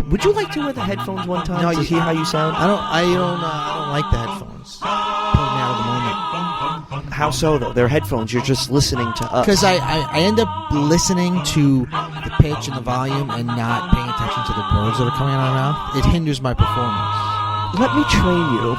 Would you like to wear the headphones one time No, to hear how you sound? I don't like the headphones. Pulling me out of the moment. How so, though? They're headphones. You're just listening to us. Because I end up listening to the pitch and the volume and not paying attention to the words that are coming out of my mouth. It hinders my performance. Let me train you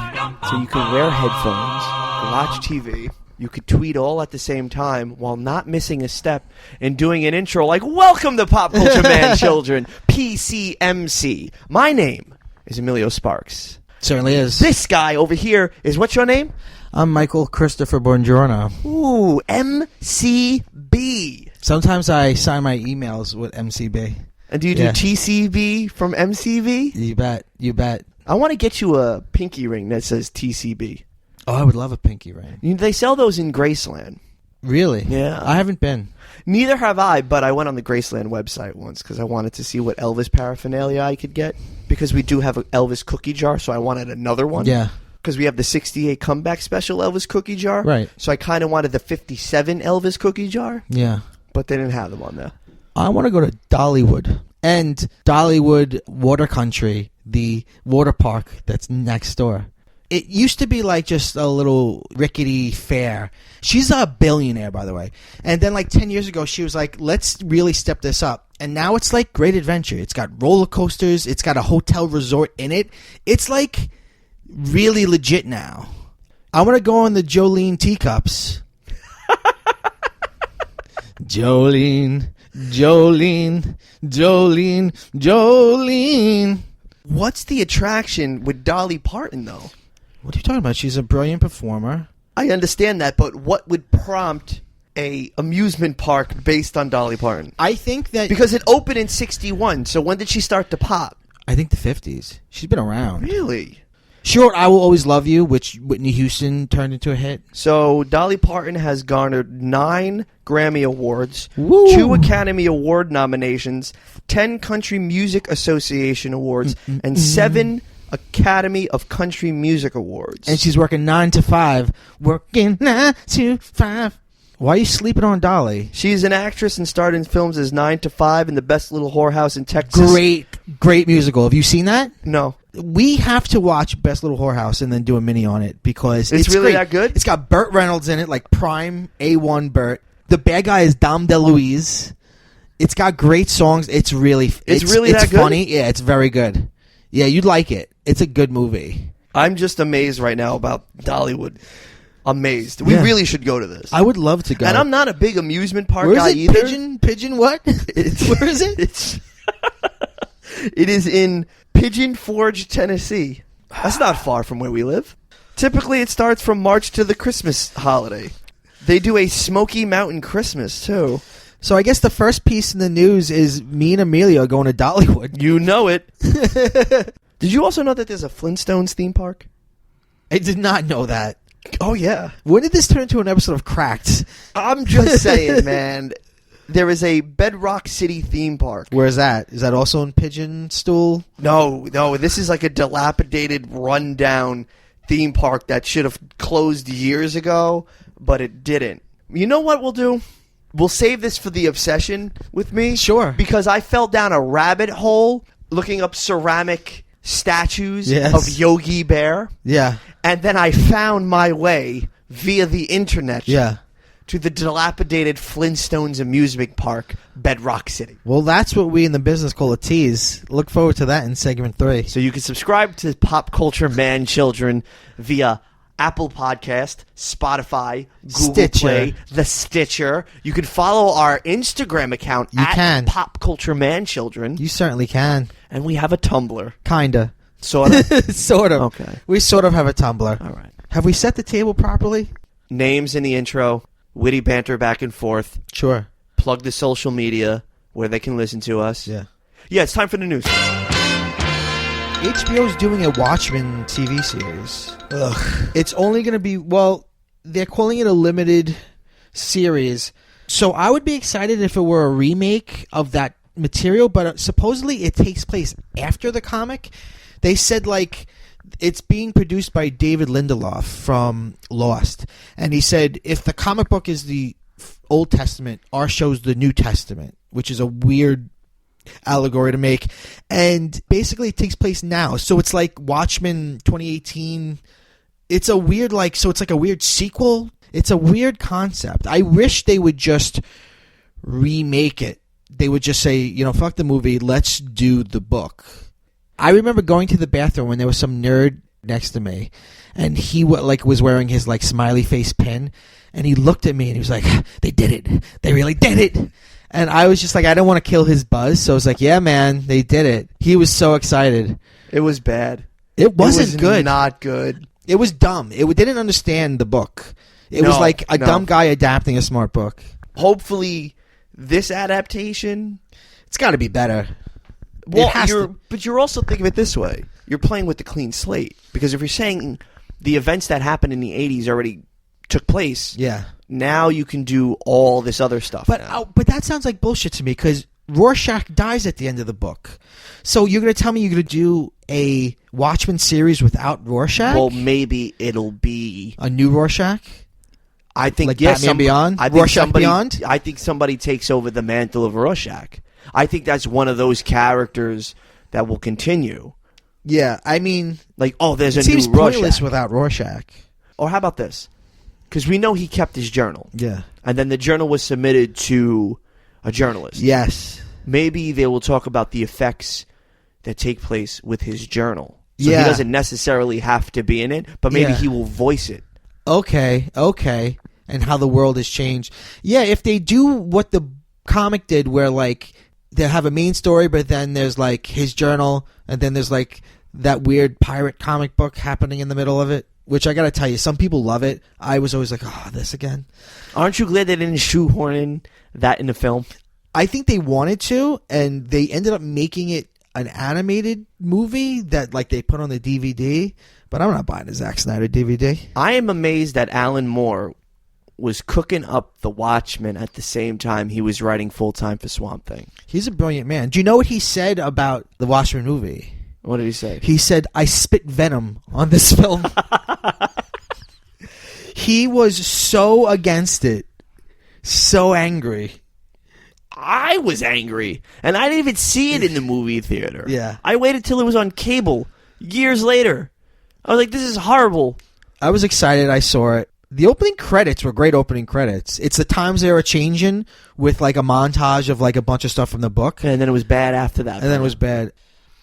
so you can wear headphones, watch TV. You could tweet all at the same time while not missing a step and doing an intro like, "Welcome to Pop Culture Man Children, PCMC. My name is Emilio Sparks. Certainly is. This guy over here is, what's your name? I'm Michael Christopher Bongiorno. Ooh, MCB. Sometimes I sign my emails with MCB. And do you do TCB from MCV? You bet. You bet. I want to get you a pinky ring that says TCB. Oh, I would love a pinky ring. They sell those in Graceland. Really? Yeah. I haven't been. Neither have I, but I went on the Graceland website once because I wanted to see what Elvis paraphernalia I could get. Because we do have an Elvis cookie jar, so I wanted another one. Yeah. Because we have the 68 comeback special Elvis cookie jar. Right. So I kind of wanted the 57 Elvis cookie jar. Yeah. But they didn't have them on there. I want to go to Dollywood. And Dollywood Water Country, the water park that's next door. It used to be like just a little rickety fair. She's a billionaire, by the way. And then like 10 years ago, she was like, let's really step this up. And now it's like great adventure. It's got roller coasters. It's got a hotel resort in it. It's like really legit now. I want to go on the Jolene Teacups. Jolene, Jolene, Jolene, Jolene. What's the attraction with Dolly Parton, though? What are you talking about? She's a brilliant performer. I understand that, but what would prompt a amusement park based on Dolly Parton? I think that... Because it opened in 61, so when did she start to pop? I think the 50s. She's been around. Really? Sure, I Will Always Love You, which Whitney Houston turned into a hit. So Dolly Parton has garnered 9 Grammy Awards, Woo. 2 Academy Award nominations, 10 Country Music Association Awards, and 7 Academy of Country Music Awards. And she's working 9 to 5. Working 9 to 5. Why are you sleeping on Dolly? She's an actress and starred in films as 9 to 5 and The Best Little Whorehouse in Texas. Great musical. Have you seen that? No. We have to watch Best Little Whorehouse and then do a mini on it because it's really great. that good? It's got Burt Reynolds in it, like prime A1 Burt. The bad guy is Dom DeLuise. It's got great songs. It's really It's that good? Funny. Yeah, it's very good. Yeah, you'd like it. It's a good movie. I'm just amazed right now about Dollywood. Amazed. We really should go to this. I would love to go. And I'm not a big amusement park Where guy is it? either. Pigeon what? Where is it? It is in Pigeon Forge, Tennessee. That's not far from where we live. Typically, it starts from March to the Christmas holiday. They do a Smoky Mountain Christmas, too. So I guess the first piece in the news is me and Amelia going to Dollywood. You know it. Did you also know that there's a Flintstones theme park? I did not know that. Oh, yeah. When did this turn into an episode of Cracked? I'm just saying, man. There is a Bedrock City theme park. Where's that? Is that also in Pigeon Stool? No. This is like a dilapidated, rundown theme park that should have closed years ago, but it didn't. You know what we'll do? We'll save this for the obsession with me. Sure. Because I fell down a rabbit hole looking up ceramic statues of Yogi Bear. Yeah. And then I found my way via the internet to the dilapidated Flintstones amusement park, Bedrock City. Well, that's what we in the business call a tease. Look forward to that in segment 3. So you can subscribe to Pop Culture Man Children via Apple Podcast, Spotify, Google Stitcher. Play, the Stitcher. You can follow our Instagram account at Pop Culture Man Children. You certainly can. And we have a Tumblr. Kinda. Sort of? Sort of. Okay. We sort of have a Tumblr. All right. Have we set the table properly? Names in the intro, witty banter back and forth. Sure. Plug the social media where they can listen to us. Yeah. Yeah, it's time for the news. HBO's doing a Watchmen TV series. Ugh. It's only going to be, they're calling it a limited series. So I would be excited if it were a remake of that material, but supposedly it takes place after the comic. They said, it's being produced by David Lindelof from Lost. And he said, if the comic book is the Old Testament, our show's the New Testament, which is a weird allegory to make. And basically it takes place now. So it's like Watchmen 2018. It's a weird, so it's like a weird sequel. It's a weird concept. I wish they would just remake it. They would just say, fuck the movie, let's do the book. I remember going to the bathroom when there was some nerd next to me, and he was wearing his smiley face pin, and he looked at me and he was like, they did it. They really did it. And I was just like, I don't want to kill his buzz, so I was like, yeah, man, they did it. He was so excited. It was bad. It wasn't good. Not good. It was dumb. It didn't understand the book. It was like a dumb guy adapting a smart book. Hopefully, this adaptation, it's got to be better. Well, but you're also thinking of it this way. You're playing with the clean slate. Because if you're saying the events that happened in the 80s already took place, now you can do all this other stuff. But that sounds like bullshit to me, because Rorschach dies at the end of the book. So you're going to tell me you're going to do a Watchmen series without Rorschach? Well, maybe it'll be a new Rorschach? I think Batman Beyond? Beyond? I think somebody takes over the mantle of Rorschach. I think that's one of those characters that will continue. Yeah, I mean, there's a new Rorschach. It seems pointless without Rorschach. Or how about this? Because we know he kept his journal. Yeah. And then the journal was submitted to a journalist. Yes. Maybe they will talk about the effects that take place with his journal. So he doesn't necessarily have to be in it, but maybe he will voice it. Okay. And how the world has changed. Yeah, if they do what the comic did, where they have a main story, but then there's his journal, and then there's that weird pirate comic book happening in the middle of it, which I gotta tell you, some people love it. I was always like, this again. Aren't you glad they didn't shoehorn in that in the film? I think they wanted to, and they ended up making it an animated movie that they put on the DVD, but I'm not buying a Zack Snyder DVD. I am amazed that Alan Moore was cooking up The Watchmen at the same time he was writing full-time for Swamp Thing. He's a brilliant man. Do you know what he said about the Watchmen movie? What did he say? He said, I spit venom on this film. He was so against it. So angry. I was angry. And I didn't even see it in the movie theater. Yeah. I waited till it was on cable years later. I was like, this is horrible. I was excited. I saw it. The opening credits were great opening credits. It's the times they were changing with a montage of a bunch of stuff from the book. And then it was bad after that. And then it was bad.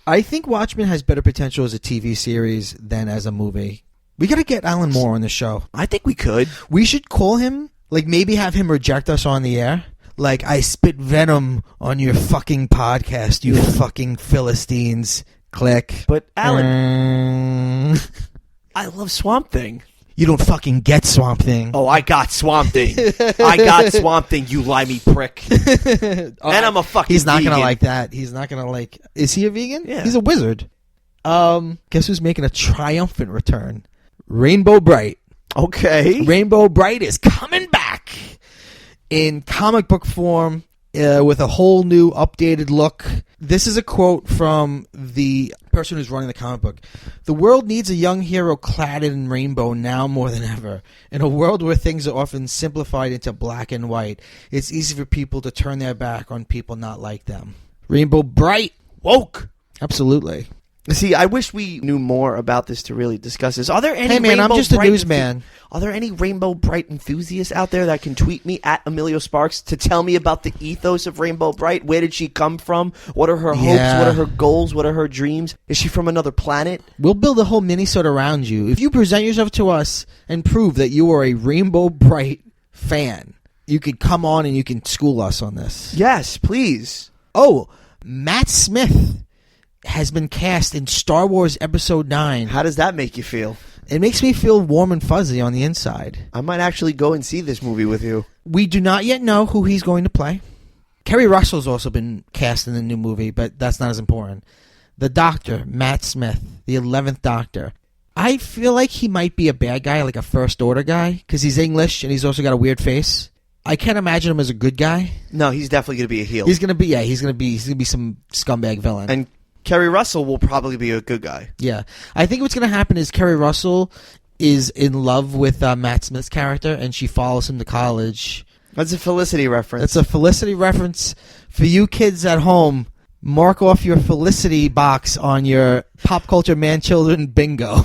I think Watchmen has better potential as a TV series than as a movie. We got to get Alan Moore on the show. I think we could. We should call him, maybe have him reject us on the air. I spit venom on your fucking podcast, you fucking Philistines. Click. But Alan, I love Swamp Thing. You don't fucking get Swamp Thing. Oh, I got Swamp Thing. I got Swamp Thing, you limey prick. And I'm a fucking He's not vegan. going to like that. He's not going to Is he a vegan? Yeah. He's a wizard. Guess who's making a triumphant return? Rainbow Bright. Okay. Rainbow Bright is coming back in comic book form with a whole new updated look. This is a quote from the person who's running the comic book. The world needs a young hero clad in rainbow now more than ever. In a world where things are often simplified into black and white, it's easy for people to turn their back on people not like them. Rainbow Bright. Woke. Absolutely. See, I wish we knew more about this to really discuss this. Are there any Hey, man, I'm just a newsman. Are there any Rainbow Bright enthusiasts out there that can tweet me at Emilio Sparks to tell me about the ethos of Rainbow Bright? Where did she come from? What are her hopes? What are her goals? What are her dreams? Is she from another planet? We'll build a whole Minnesota around you. If you present yourself to us and prove that you are a Rainbow Bright fan, you could come on and you can school us on this. Yes, please. Oh, Matt Smith has been cast in Star Wars Episode 9. How does that make you feel? It makes me feel warm and fuzzy on the inside. I might actually go and see this movie with you. We do not yet know who he's going to play. Kerry Russell's also been cast in the new movie, but that's not as important. The Doctor, Matt Smith, the 11th Doctor. I feel like he might be a bad guy, like a First Order guy, because he's English and he's also got a weird face. I can't imagine him as a good guy. No, he's definitely going to be a heel. He's going to be some scumbag villain. And Kerry Russell will probably be a good guy. Yeah. I think what's going to happen is Kerry Russell is in love with Matt Smith's character, and she follows him to college. That's a Felicity reference. That's a Felicity reference for you kids at home. Mark off your Felicity box on your pop culture man children bingo.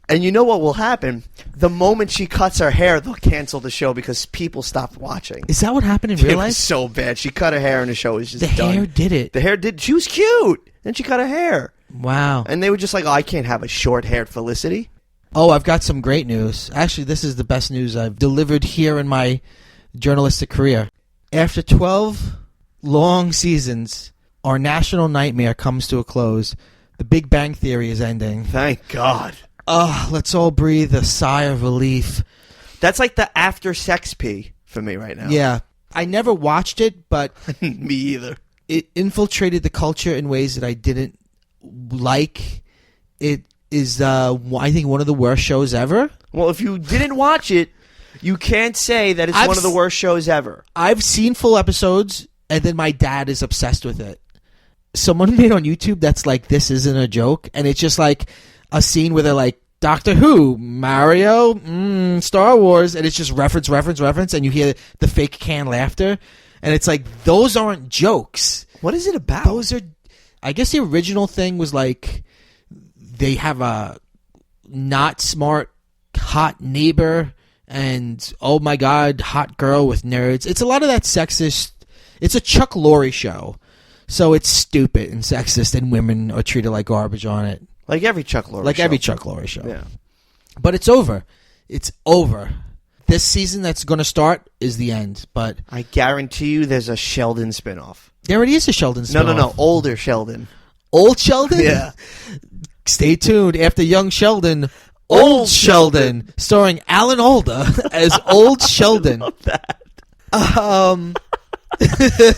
And you know what will happen? The moment she cuts her hair, they'll cancel the show because people stopped watching. Is that what happened in It real was life? so bad. She cut her hair and the show was just The done. hair did it. The hair did. She was cute. Then she cut her hair. Wow. And they were just like, oh, I can't have a short-haired Felicity. Oh, I've got some great news. Actually, this is the best news I've delivered here in my journalistic career. After 12 long seasons, our national nightmare comes to a close. The Big Bang Theory is ending. Thank God. Let's all breathe a sigh of relief. That's like the after-sex pee for me right now. Yeah. I never watched it, but Me either. it infiltrated the culture in ways that I didn't like. It is, I think, one of the worst shows ever. Well, if you didn't watch it, you can't say that it's one of the worst shows ever. I've seen full episodes, and then my dad is obsessed with it. Someone made on YouTube that's like, this isn't a joke, and it's just like a scene where they're like, Doctor Who, Mario, Star Wars, and it's just reference, and you hear the fake canned laughter, and it's like, those aren't jokes. What is it about? Those are, I guess the original thing was like, they have a not smart, hot neighbor, and oh my god, hot girl with nerds. It's a lot of that sexist, it's a Chuck Lorre show. So it's stupid and sexist, and women are treated like garbage on it. Like every Chuck Lorre show. Every Chuck Lorre show. Yeah. But it's over. It's over. This season that's going to start is the end. But I guarantee you there's a Sheldon spinoff. there already is a Sheldon spinoff. No. Older Sheldon. Old Sheldon? Yeah. Stay tuned. After Young Sheldon, Old Sheldon. Starring Alan Alda as Old Sheldon. I love that.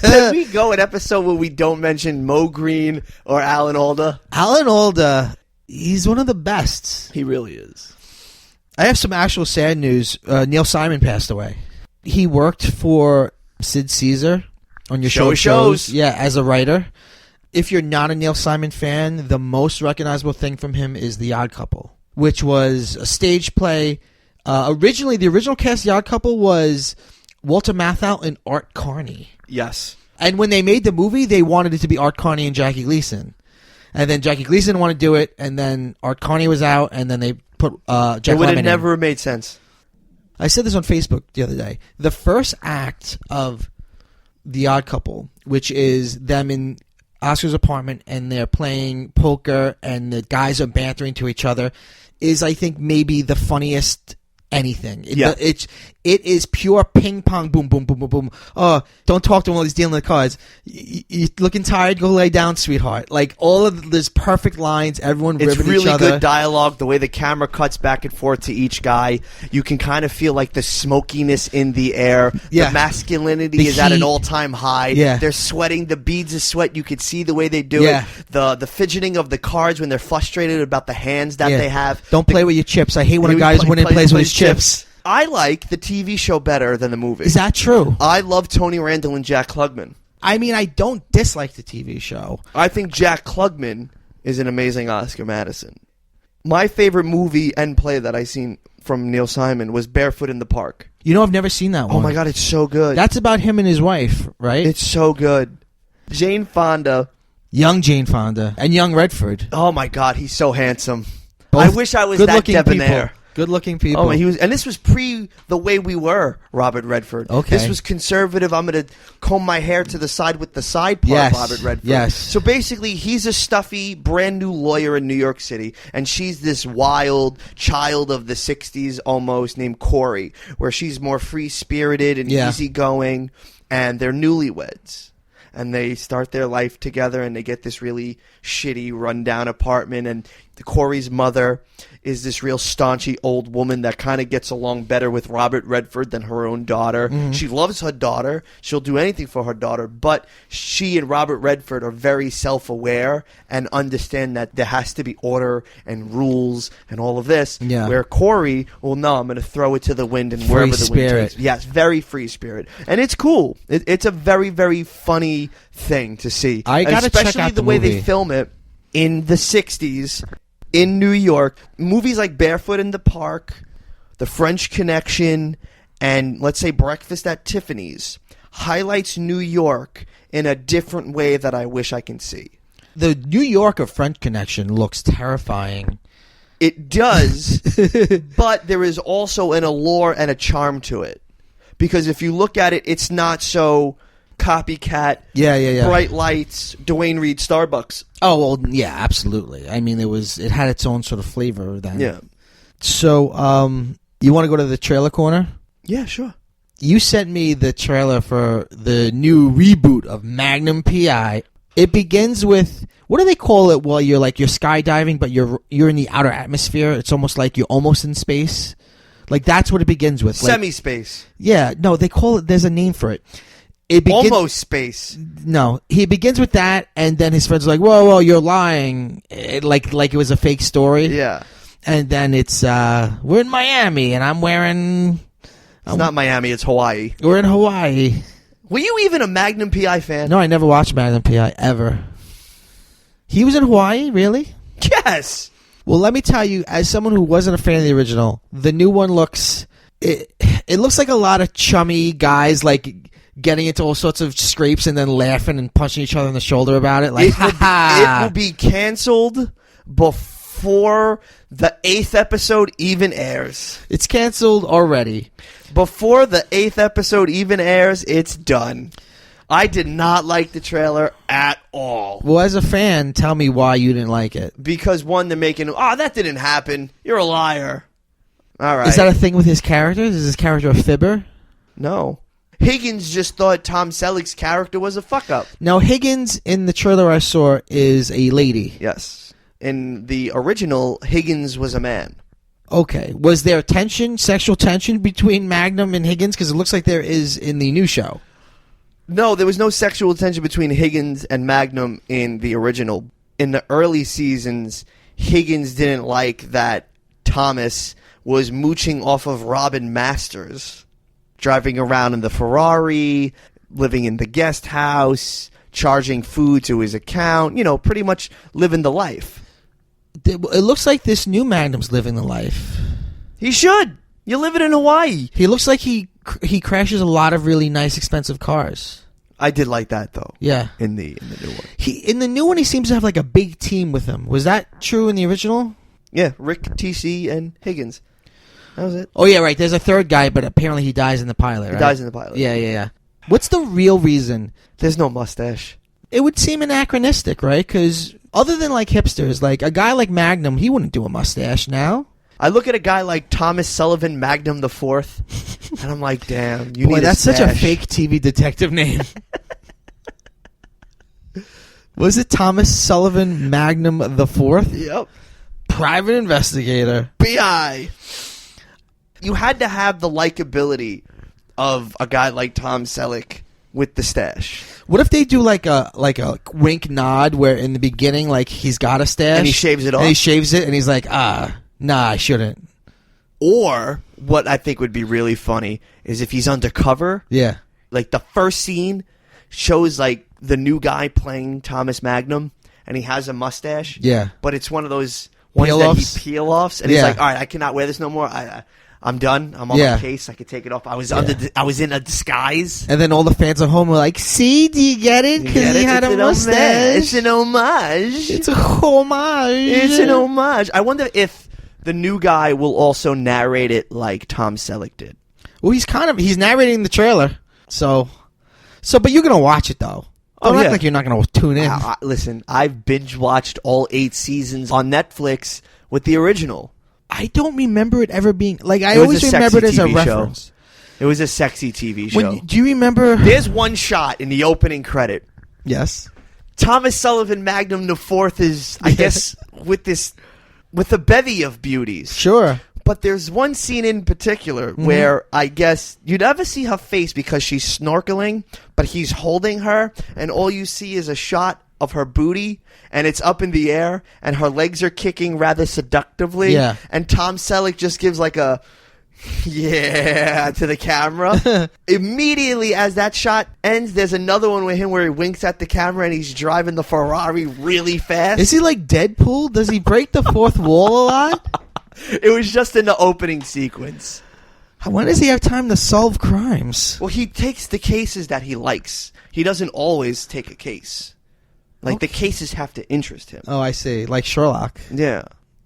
Can we go an episode where we don't mention Mo Green or Alan Alda? Alan Alda, he's one of the best. He really is. I have some actual sad news. Neil Simon passed away. He worked for Sid Caesar on your Show shows. Yeah, as a writer. If you're not a Neil Simon fan, the most recognizable thing from him is The Odd Couple, which was a stage play. Originally, the original cast of The Odd Couple was Walter Matthau and Art Carney. Yes. And when they made the movie, they wanted it to be Art Carney and Jackie Gleason. And then Jackie Gleason wanted to do it, and then Art Carney was out, and then they put Jack It would Lemmon have in. never made sense. I said this on Facebook the other day. The first act of The Odd Couple, which is them in Oscar's apartment, and they're playing poker, and the guys are bantering to each other, is, I think, maybe the funniest anything. It is pure ping pong, boom, boom, boom, boom, boom. Oh, don't talk to him while he's dealing the cards. You looking tired? Go lay down, sweetheart. Like, all of there's perfect lines. Everyone ribbing It's each really other. good dialogue. The way the camera cuts back and forth to each guy, you can kind of feel like the smokiness in the air. Yeah. The masculinity The is at an heat. all-time high. Yeah. They're sweating. The beads of sweat. You could see the way they do Yeah. it. The fidgeting of the cards when they're frustrated about the hands that Yeah. they have. Don't play with your chips. I hate when a guy's winning plays with his chips. I like the TV show better than the movie. Is that true? I love Tony Randall and Jack Klugman. I mean, I don't dislike the TV show. I think Jack Klugman is an amazing Oscar Madison. My favorite movie and play that I seen from Neil Simon was Barefoot in the Park. You know, I've never seen that one. Oh my god, it's so good. That's about him and his wife, right? It's so good. Jane Fonda. Young Jane Fonda and young Redford. Oh my god, he's so handsome. Both I wish I was that good-looking debonair. people. Good-looking people. Oh, and this was pre the way we were, Robert Redford. Okay. This was conservative. I'm going to comb my hair to the side with the side part, Yes. Robert Redford. Yes. So basically, he's a stuffy, brand new lawyer in New York City, and she's this wild child of the 60s almost named Corey, where she's more free-spirited and easygoing, and they're newlyweds. And they start their life together, and they get this really shitty, rundown apartment. And Corey's mother is this real staunchy old woman that kind of gets along better with Robert Redford than her own daughter. Mm-hmm. She loves her daughter. She'll do anything for her daughter. But she and Robert Redford are very self-aware and understand that there has to be order and rules and all of this. Yeah. Where Corey, well, no, I'm going to throw it to the wind and Free wherever the wind spirit. takes. Yes, very free spirit. And it's cool. It's a very, very funny thing to see. I gotta check especially out the the way movie. they film it in the 60s in New York. Movies like Barefoot in the Park, The French Connection, and let's say Breakfast at Tiffany's highlights New York in a different way that I wish I can see. The New York of French Connection looks terrifying. It does, but there is also an allure and a charm to it. Because if you look at it, it's not so copycat, bright lights, Dwayne Reed Starbucks. Oh, well, yeah, absolutely. I mean, it had its own sort of flavor then. Yeah. So, you want to go to the trailer corner? Yeah, sure. You sent me the trailer for the new reboot of Magnum P.I. It begins with, what do they call it while you're skydiving, but you're in the outer atmosphere? It's almost like you're almost in space. Like, that's what it begins with. Semi-space. Yeah, no, they call it, there's a name for it. Almost space. No, he begins with that, and then his friends are like, whoa, you're lying. Like it was a fake story. Yeah. And then it's, we're in Miami, and I'm wearing... It's not Miami, it's Hawaii. We're in Hawaii. Were you even a Magnum P.I. fan? No, I never watched Magnum P.I. ever. He was in Hawaii, really? Yes! Well, let me tell you, as someone who wasn't a fan of the original, the new one looks... It looks like a lot of chummy guys, like, getting into all sorts of scrapes and then laughing and punching each other in the shoulder about it. Like, it will be canceled before the 8th episode even airs. It's canceled already. Before the 8th episode even airs, it's done. I did not like the trailer at all. Well, as a fan, tell me why you didn't like it. Because, one, they're making... Oh, that didn't happen. You're a liar. All right. Is that a thing with his characters? Is his character a fibber? No. Higgins just thought Tom Selleck's character was a fuck-up. Now, Higgins, in the trailer I saw, is a lady. Yes. In the original, Higgins was a man. Okay. Was there sexual tension between Magnum and Higgins? Because it looks like there is in the new show. No, there was no sexual tension between Higgins and Magnum in the original. In the early seasons, Higgins didn't like that Thomas was mooching off of Robin Masters, driving around in the Ferrari, living in the guest house, charging food to his account, pretty much living the life. It looks like this new Magnum's living the life. He should. You're living in Hawaii. He looks like he crashes a lot of really nice, expensive cars. I did like that, though. Yeah. In the new one. In the new one, he seems to have like a big team with him. Was that true in the original? Yeah, Rick, TC, and Higgins. That was it. Oh, yeah, right. There's a third guy, but apparently he dies in the pilot, right? He dies in the pilot. Yeah. What's the real reason? There's no mustache. It would seem anachronistic, right? Because other than like hipsters, like a guy like Magnum, he wouldn't do a mustache now. I look at a guy like Thomas Sullivan Magnum the Fourth, and I'm like, damn, you Boy, need that's a such a stash. fake TV detective name. Was it Thomas Sullivan Magnum the Fourth? Yep. Private investigator. B.I. You had to have the likability of a guy like Tom Selleck with the stash. What if they do like a wink nod where in the beginning like he's got a stash And he shaves it off? And he shaves it and he's like, nah, I shouldn't. Or, what I think would be really funny, is if he's undercover. Yeah. Like, the first scene shows, like, the new guy playing Thomas Magnum, and he has a mustache. Yeah. But it's one of those ones Peel-offs? that he peel-offs, and he's like, all right, I cannot wear this no more. I'm done. I'm on my case. I can take it off. I was in a disguise. And then all the fans at home were like, see, do you get it? Because he had a mustache. It's an homage. It's a homage. It's an homage. I wonder if the new guy will also narrate it like Tom Selleck did. Well, he's narrating the trailer. So, but you're going to watch it, though. Don't act like you're not going to tune in. Listen, I've binge-watched all 8 seasons on Netflix with the original. I don't remember it ever being... Like, I always remember it as a reference. It was a sexy TV show. Do you remember... There's one shot in the opening credit. Yes. Thomas Sullivan Magnum the Fourth is, I guess, with a bevy of beauties. Sure. But there's one scene in particular where I guess you never see her face because she's snorkeling, but he's holding her, and all you see is a shot of her booty, and it's up in the air, and her legs are kicking rather seductively. Yeah. And Tom Selleck just gives like a yeah to the camera. Immediately as that shot ends, there's another one with him where he winks at the camera and he's driving the Ferrari really fast. Is he like Deadpool? Does he break the fourth wall a lot? It was just in the opening sequence. When does he have time to solve crimes? Well, he takes the cases that he likes. He doesn't always take a case. Like, the cases have to interest him. Oh, I see. Like Sherlock. Yeah.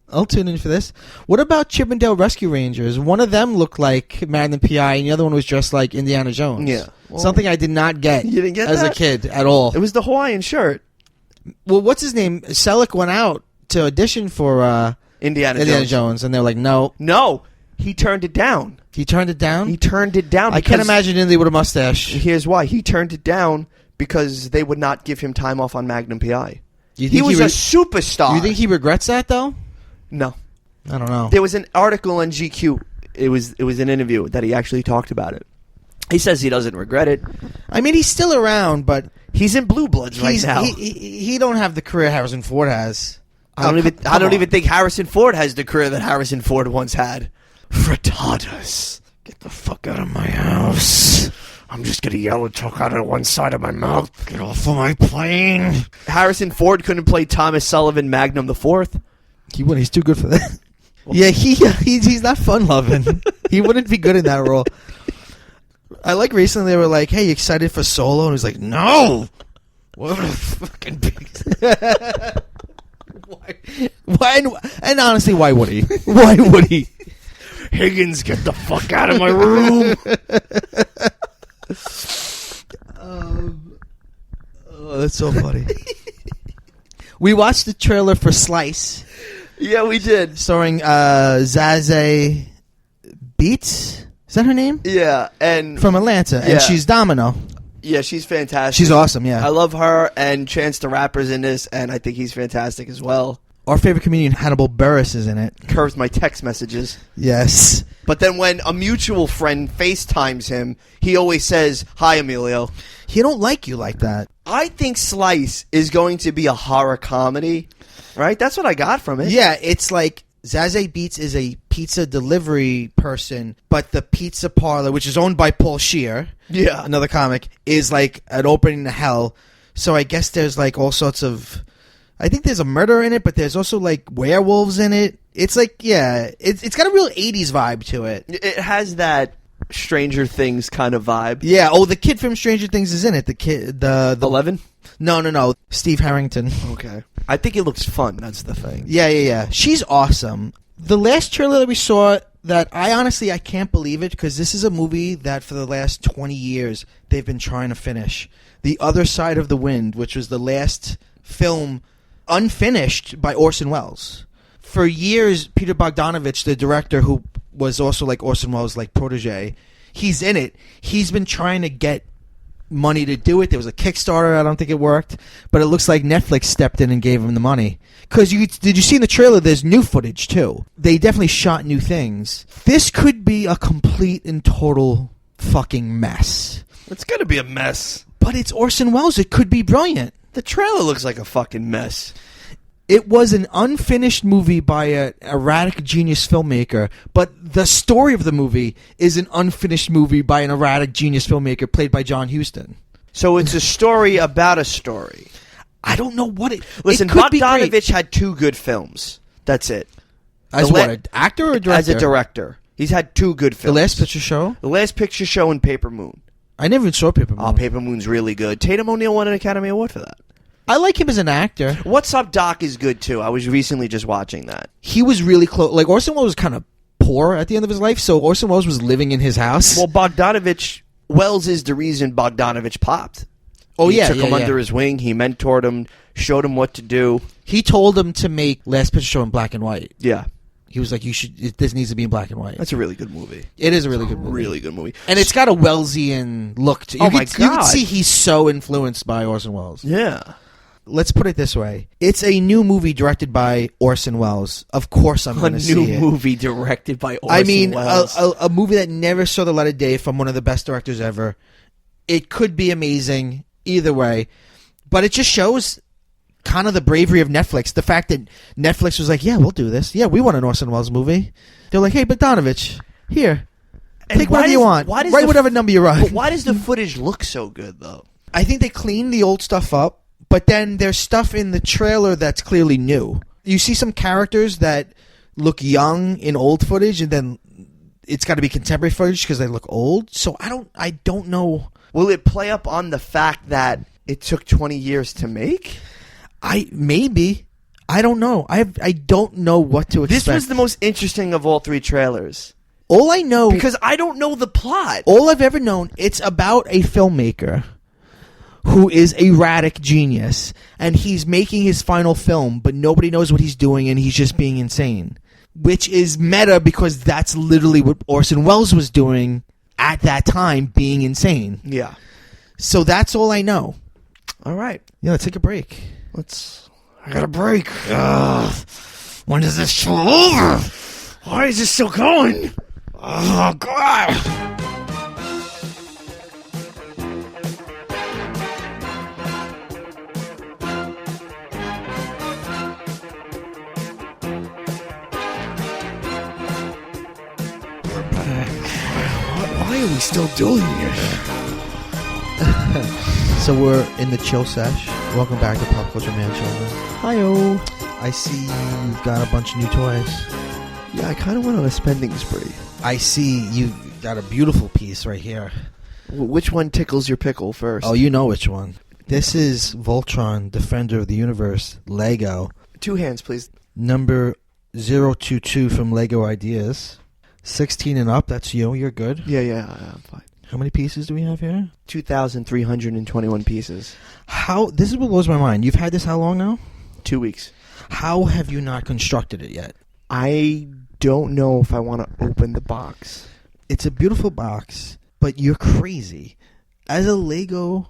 I'll tune in for this. What about Chippendale Rescue Rangers? One of them looked like Magnum P.I. and the other one was dressed like Indiana Jones. Yeah. Well, something I did not get. You didn't get as that? a kid at all. It was the Hawaiian shirt. Well, what's his name? Selleck went out to audition for Indiana Jones, and they were like, no. No. He turned it down. He turned it down? He turned it down. I can't imagine Indy with a mustache. Here's why. He turned it down because they would not give him time off on Magnum P.I. He was a superstar. You think he regrets that, though? No. I don't know. There was an article in GQ. It was an interview that he actually talked about it. He says he doesn't regret it. I mean, he's still around, but he's in Blue Bloods right now. He don't have the career Harrison Ford has. I don't even think Harrison Ford has the career that Harrison Ford once had. Frittatas. Get the fuck out of my house. I'm just going to yell and talk out of one side of my mouth. Get off of my plane. Harrison Ford couldn't play Thomas Sullivan Magnum the Fourth. He wouldn't. He's too good for that. Yeah, he's not fun loving. He wouldn't be good in that role. I like recently they were like, "Hey, you excited for Solo?" And he's like, "No." What a fucking pig. Why? And honestly, why would he? Why would he? Higgins, get the fuck out of my room. Oh, that's so funny. We watched the trailer for Slice. Yeah, we did. Starring Zazie Beetz. Is that her name? Yeah, and from Atlanta, yeah. and she's Domino. Yeah, she's fantastic. She's awesome, yeah. I love her, and Chance the Rapper's in this, and I think he's fantastic as well. Our favorite comedian, Hannibal Buress, is in it. Curves my text messages. Yes. But then when a mutual friend FaceTimes him, he always says, "Hi, Emilio." He don't like you like that. I think Slice is going to be a horror comedy, right? That's what I got from it. Yeah, it's like Zazie Beetz is a pizza delivery person, but the pizza parlor, which is owned by Paul Scheer, yeah, another comic, is like an opening to hell. So I guess there's like all sorts of... I think there's a murder in it, but there's also like werewolves in it. It's like, yeah, it's got a real 80s vibe to it. It has that Stranger Things kind of vibe. Yeah, oh, the kid from Stranger Things is in it. The kid, the 11? No. Steve Harrington. Okay. I think it looks fun, that's the thing. Yeah. She's awesome. The last trailer that we saw that I can't believe it, because this is a movie that for the last 20 years they've been trying to finish. The Other Side of the Wind, which was the last film unfinished by Orson Welles. For years, Peter Bogdanovich, the director who was also like Orson Welles' like protege, he's in it. He's been trying to get money to do it. There was a Kickstarter. I don't think it worked, but it looks like Netflix stepped in and gave him the money. Because did you see in the trailer? There's new footage too. They definitely shot new things. This could be a complete and total fucking mess. It's gonna be a mess. But it's Orson Welles. It could be brilliant. The trailer looks like a fucking mess. It was an unfinished movie by an erratic genius filmmaker, but the story of the movie is an unfinished movie by an erratic genius filmmaker played by John Huston. So it's a story about a story. I don't know what it... Listen, it could Bogdanovich had 2 good films. That's it. As what, an actor or a director? As a director. He's had 2 good films. The Last Picture Show? The Last Picture Show and Paper Moon. I never even saw Paper Moon. Oh, Paper Moon's really good. Tatum O'Neal won an Academy Award for that. I like him as an actor. What's Up, Doc is good, too. I was recently just watching that. He was really close. Like, Orson Welles was kind of poor at the end of his life, so Orson Welles was living in his house. Well, Bogdanovich... Wells is the reason Bogdanovich popped. Oh, he yeah, took him under his wing. He mentored him, showed him what to do. He told him to make Last Picture Show in black and white. Yeah. He was like, this needs to be in black and white. That's a really good movie. It is a really good movie. Really good movie. And it's got a Wellesian look to it. My God. You can see he's so influenced by Orson Welles. Yeah. Let's put it this way. It's a new movie directed by Orson Welles. Of course I'm going to see it. A new movie directed by Orson Welles. A movie that never saw the light of day from one of the best directors ever. It could be amazing either way. But it just shows kind of the bravery of Netflix. The fact that Netflix was like, yeah, we'll do this. Yeah, we want an Orson Welles movie. They're like, hey, Bogdanovich, here. Take whatever you want. Write whatever number you write. But why does the footage look so good, though? I think they cleaned the old stuff up. But then there's stuff in the trailer that's clearly new. You see some characters that look young in old footage, and then it's got to be contemporary footage because they look old. So I don't know. Will it play up on the fact that it took 20 years to make? Maybe. I don't know. I don't know what to expect. This was the most interesting of all 3 trailers. All I know, because I don't know the plot. All I've ever known, it's about a filmmaker who is a erratic genius, and he's making his final film, but nobody knows what he's doing, and he's just being insane. Which is meta because that's literally what Orson Welles was doing at that time, being insane. Yeah. So that's all I know. All right. Yeah, let's take a break. I got a break. When is this show over? Why is this still going? Oh, God. Why are we still doing this? So we're in the chill sesh. Welcome back to Pop Culture Man, Sheldon. Hi-oh. I see you've got a bunch of new toys. Yeah, I kind of went on a spending spree. I see you've got a beautiful piece right here. Which one tickles your pickle first? Oh, you know which one. This is Voltron, Defender of the Universe, Lego. 2 hands, please. Number 022 from Lego Ideas. 16 and up, that's you. You're good. Yeah, I'm fine. How many pieces do we have here? 2,321 pieces. This is what blows my mind. You've had this how long now? 2 weeks. How have you not constructed it yet? I don't know if I want to open the box. It's a beautiful box, but you're crazy. As a Lego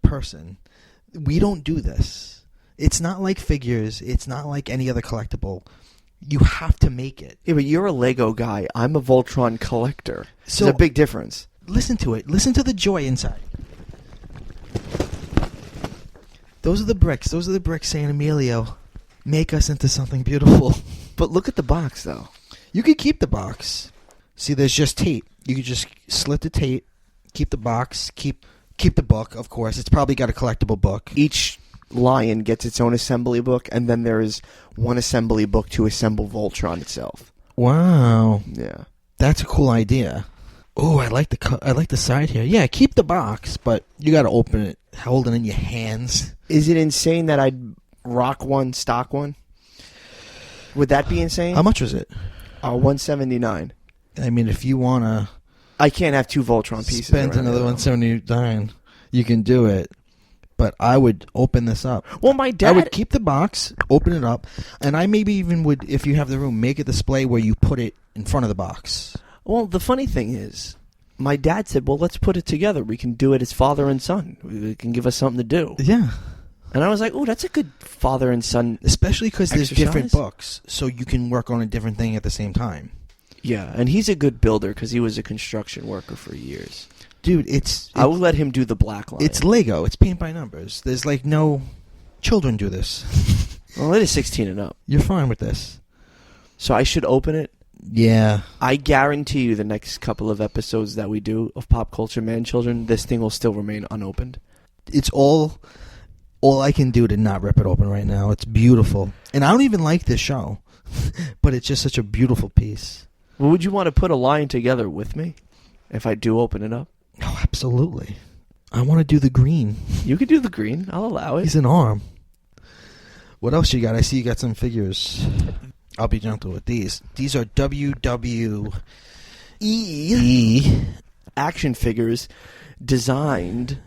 person, we don't do this. It's not like figures. It's not like any other collectible. You have to make it. Yeah, but you're a Lego guy. I'm a Voltron collector. So there's a big difference. Listen to it. Listen to the joy inside. Those are the bricks. Those are the bricks saying, Emilio, make us into something beautiful. But look at the box, though. You could keep the box. See, there's just tape. You could just slit the tape, keep the box, keep the book, of course. It's probably got a collectible book. Each lion gets its own assembly book, and then there is one assembly book to assemble Voltron itself. Wow. Yeah. That's a cool idea. Oh, I like the side here. Yeah, keep the box, but you got to open it, hold it in your hands. Is it insane that I'd rock one, stock one? Would that be insane? How much was it? $179. I mean, if you want to... I can't have 2 Voltron pieces. Spend another $179. You can do it. But I would open this up. Well, my dad... I would keep the box, open it up, and I maybe even would, if you have the room, make a display where you put it in front of the box. Well, the funny thing is, my dad said, well, let's put it together. We can do it as father and son. It can give us something to do. Yeah. And I was like, oh, that's a good father and son Especially because there's exercise. different books, so you can work on a different thing at the same time. Yeah, and he's a good builder because he was a construction worker for years. Dude, I will let him do the black line. It's Lego. It's paint by numbers. There's like no children do this. Well, it is 16 and up. You're fine with this. So I should open it? Yeah. I guarantee you the next couple of episodes that we do of Pop Culture Man Children, this thing will still remain unopened. It's all I can do to not rip it open right now. It's beautiful. And I don't even like this show. But it's just such a beautiful piece. Well, would you want to put a line together with me if I do open it up? Oh, absolutely. I want to do the green. You could do the green. I'll allow it. He's an arm. What else you got? I see you got some figures. I'll be gentle with these. These are WWE action figures designed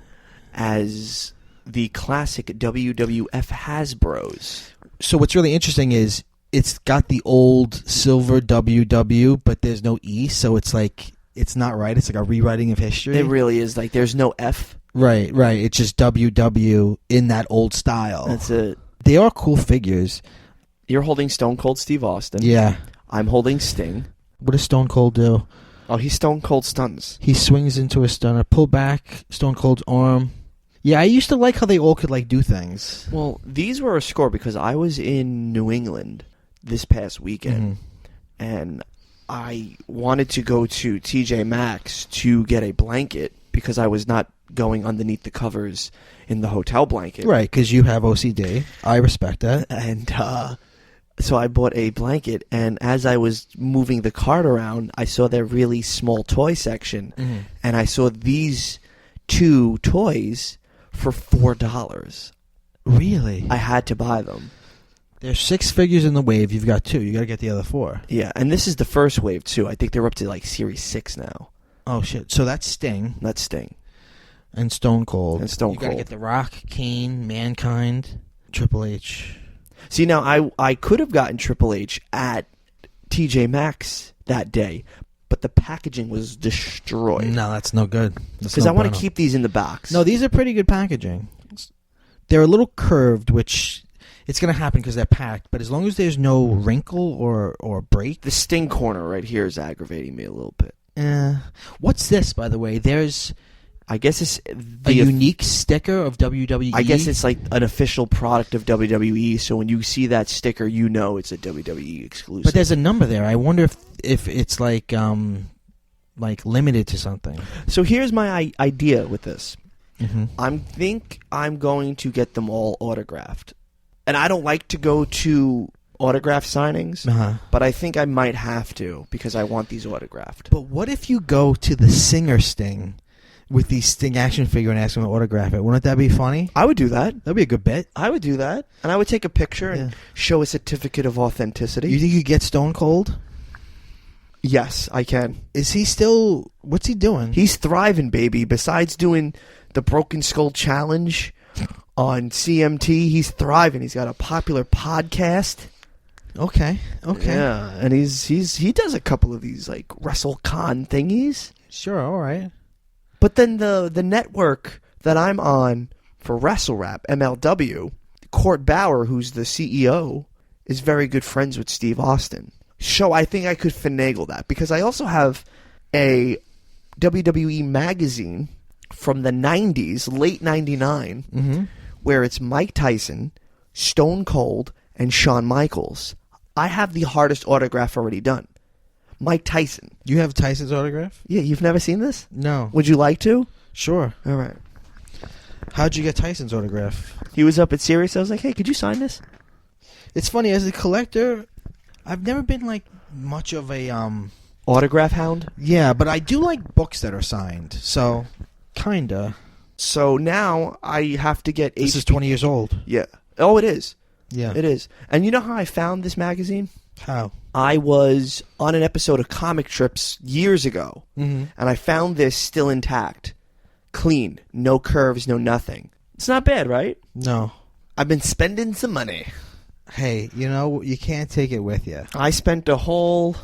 as the classic WWF Hasbros. So what's really interesting is it's got the old silver WW, but there's no E, so it's like it's not right. It's like a rewriting of history. It really is. Like there's no F. Right. It's just WW in that old style. That's it. They are cool figures. You're holding Stone Cold Steve Austin. Yeah. I'm holding Sting. What does Stone Cold do? Oh, he Stone Cold stuns. He swings into a stunner, pull back, Stone Cold's arm. Yeah, I used to like how they all could like do things. Well, these were a score because I was in New England this past weekend, and I wanted to go to TJ Maxx to get a blanket because I was not going underneath the covers in the hotel blanket. Right, because you have OCD. I respect that. And So I bought a blanket, and as I was moving the cart around, I saw their really small toy section, and I saw these 2 toys for $4. Really? I had to buy them. There's 6 figures in the wave. You've got 2. You got to get the other 4. Yeah, and this is the first wave, too. I think they're up to, like, Series 6 now. Oh, shit. So that's Sting. That's Sting. And Stone Cold. And Stone You got to Cold. get The Rock, Kane, Mankind, Triple H. See, now, I could have gotten Triple H at TJ Maxx that day, but the packaging was destroyed. No, that's no good. Because I want to keep these in the box. No, these are pretty good packaging. They're a little curved, which it's going to happen because they're packed. But as long as there's no wrinkle or break. The Sting corner right here is aggravating me a little bit. What's this, by the way? There's I guess it's a unique sticker of WWE. I guess it's like an official product of WWE, so when you see that sticker, you know it's a WWE exclusive. But there's a number there. I wonder if it's like limited to something. So here's my idea with this. Mm-hmm. I'm going to get them all autographed. And I don't like to go to autograph signings, but I think I might have to because I want these autographed. But what if you go to the Singer Sting with the Sting action figure and ask him to autograph it? Wouldn't that be funny? I would do that. That'd be a good bit. I would do that. And I would take a picture and show a certificate of authenticity. You think you get Stone Cold? Yes, I can. Is he still... What's he doing? He's thriving, baby. Besides doing the Broken Skull Challenge on CMT, he's thriving. He's got a popular podcast. Okay. Yeah, and he does a couple of these like WrestleCon thingies. Sure, all right. But then the network that I'm on for WrestleRap, MLW, Court Bauer, who's the CEO, is very good friends with Steve Austin. So I think I could finagle that because I also have a WWE magazine from the 90s, late 99, where it's Mike Tyson, Stone Cold, and Shawn Michaels. I have the hardest autograph already done. Mike Tyson. You have Tyson's autograph? Yeah, you've never seen this? No. Would you like to? Sure. All right. How'd you get Tyson's autograph? He was up at Sirius. I was like, hey, could you sign this? It's funny, as a collector, I've never been like much of a Autograph hound? Yeah, but I do like books that are signed. So kinda. So now I have to get This is 20 years old. Yeah. Oh, it is. Yeah. It is. And you know how I found this magazine? How? I was on an episode of Comic Trips years ago, and I found this still intact. Clean. No curves, no nothing. It's not bad, right? No. I've been spending some money. Hey, you know, you can't take it with you. I spent a whole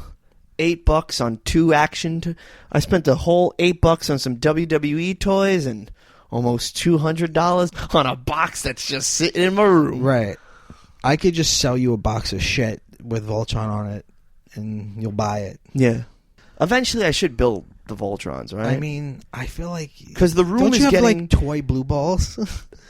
$8 on 2 action. I spent a whole $8 on some WWE toys and almost $200 on a box that's just sitting in my room. Right. I could just sell you a box of shit with Voltron on it, and you'll buy it. Yeah. Eventually, I should build the Voltrons, right? I mean, I feel like... Because the room Don't is you have, getting... like, toy blue balls?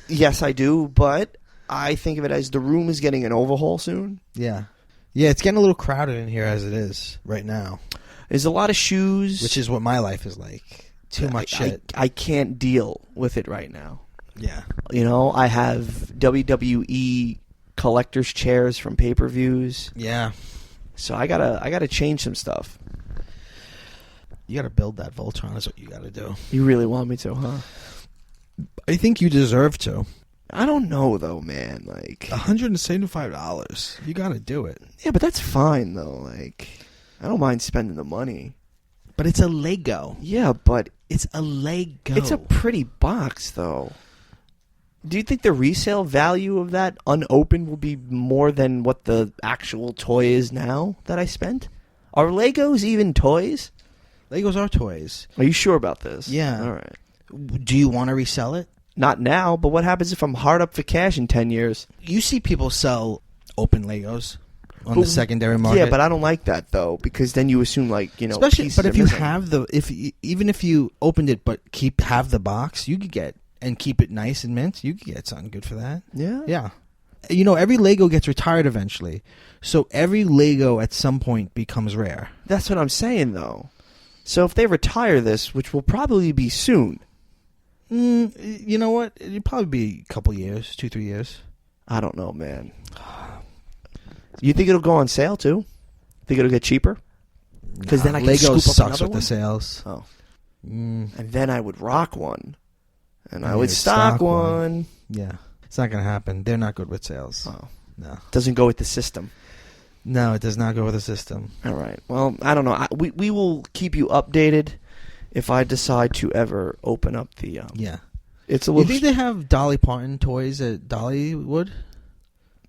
Yes, I do, but I think of it as the room is getting an overhaul soon. Yeah. Yeah, it's getting a little crowded in here as it is right now. There's a lot of shoes. Which is what my life is like. Too much shit. I can't deal with it right now. Yeah. You know, I have WWE collector's chairs from pay-per-views. Yeah. So I gotta change some stuff. You gotta build that Voltron is what you gotta do. You really want me to, huh? I think you deserve to. I don't know, though, man. Like $175. You gotta do it. Yeah, but that's fine, though. Like, I don't mind spending the money. But it's a Lego. Yeah, but It's a Lego. it's a pretty box, though. Do you think the resale value of that unopened will be more than what the actual toy is now that I spent? Are Legos even toys? Legos are toys. Are you sure about this? Yeah. All right. Do you want to resell it? Not now, but what happens if I'm hard up for cash in 10 years? You see people sell open Legos on the secondary market. Yeah, but I don't like that, though, because then you assume, like, you know, especially. pieces But if are you missing. have even if you opened it but have the box, you could get and keep it nice and mint. You could get something good for that. Yeah? Yeah. You know, every Lego gets retired eventually, so every Lego at some point becomes rare. That's what I'm saying, though. So if they retire this, which will probably be soon. You know what? It'd probably be a couple years, 2-3 years. I don't know, man. You think it'll go on sale too? Think it'll get cheaper? Because then I can Lego scoop up sucks another with one? the sales. Oh. Mm, And then I would rock one. And I you would stock one. yeah, it's not gonna happen. They're not good with sales. Oh. No, Doesn't go with the system. no, it does not go with the system. All right. Well, I don't know. We will keep you updated if I decide to ever open up the... Yeah. It's a You little... think they have Dolly Parton toys at Dollywood?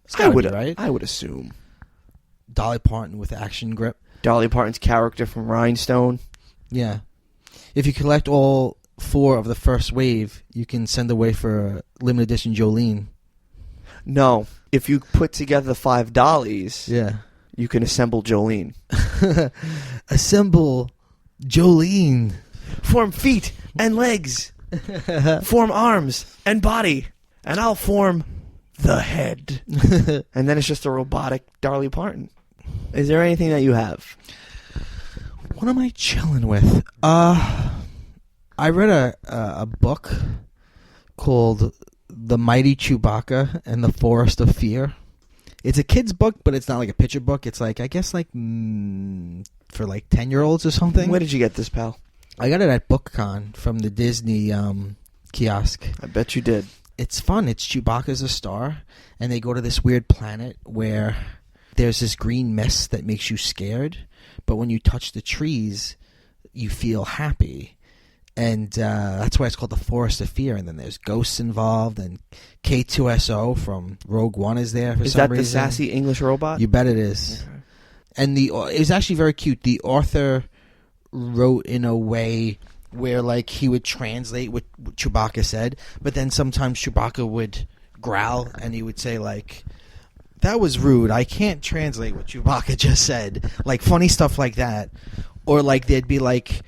It's I gotta would, be, right? I would assume. Dolly Parton with action grip. Dolly Parton's character from Rhinestone. Yeah. If you collect all 4 of the first wave, you can send away for a limited edition Jolene. No. If you put together the 5 dollies, Yeah. you can assemble Jolene. Assemble Jolene. Form feet and legs. Form arms and body. And I'll form the head. And then it's just a robotic Dolly Parton. Is there anything that you have? What am I chilling with? I read a book called The Mighty Chewbacca and the Forest of Fear. It's a kid's book, but it's not like a picture book. It's like, I guess, like for like 10-year-olds or something. Where did you get this, pal? I got it at BookCon from the Disney kiosk. I bet you did. It's fun. It's Chewbacca's a star, and they go to this weird planet where there's this green mist that makes you scared, but when you touch the trees, you feel happy. And that's why it's called the Forest of Fear. And then there's ghosts involved, and K2SO from Rogue One is there for Is some that reason. the sassy English robot? You bet it is. Okay. And it was actually very cute. The author wrote in a way where, like, he would translate what Chewbacca said, but then sometimes Chewbacca would growl, and he would say, like, that was rude. I can't translate what Chewbacca just said. Like, funny stuff like that. Or, like, there'd be, like,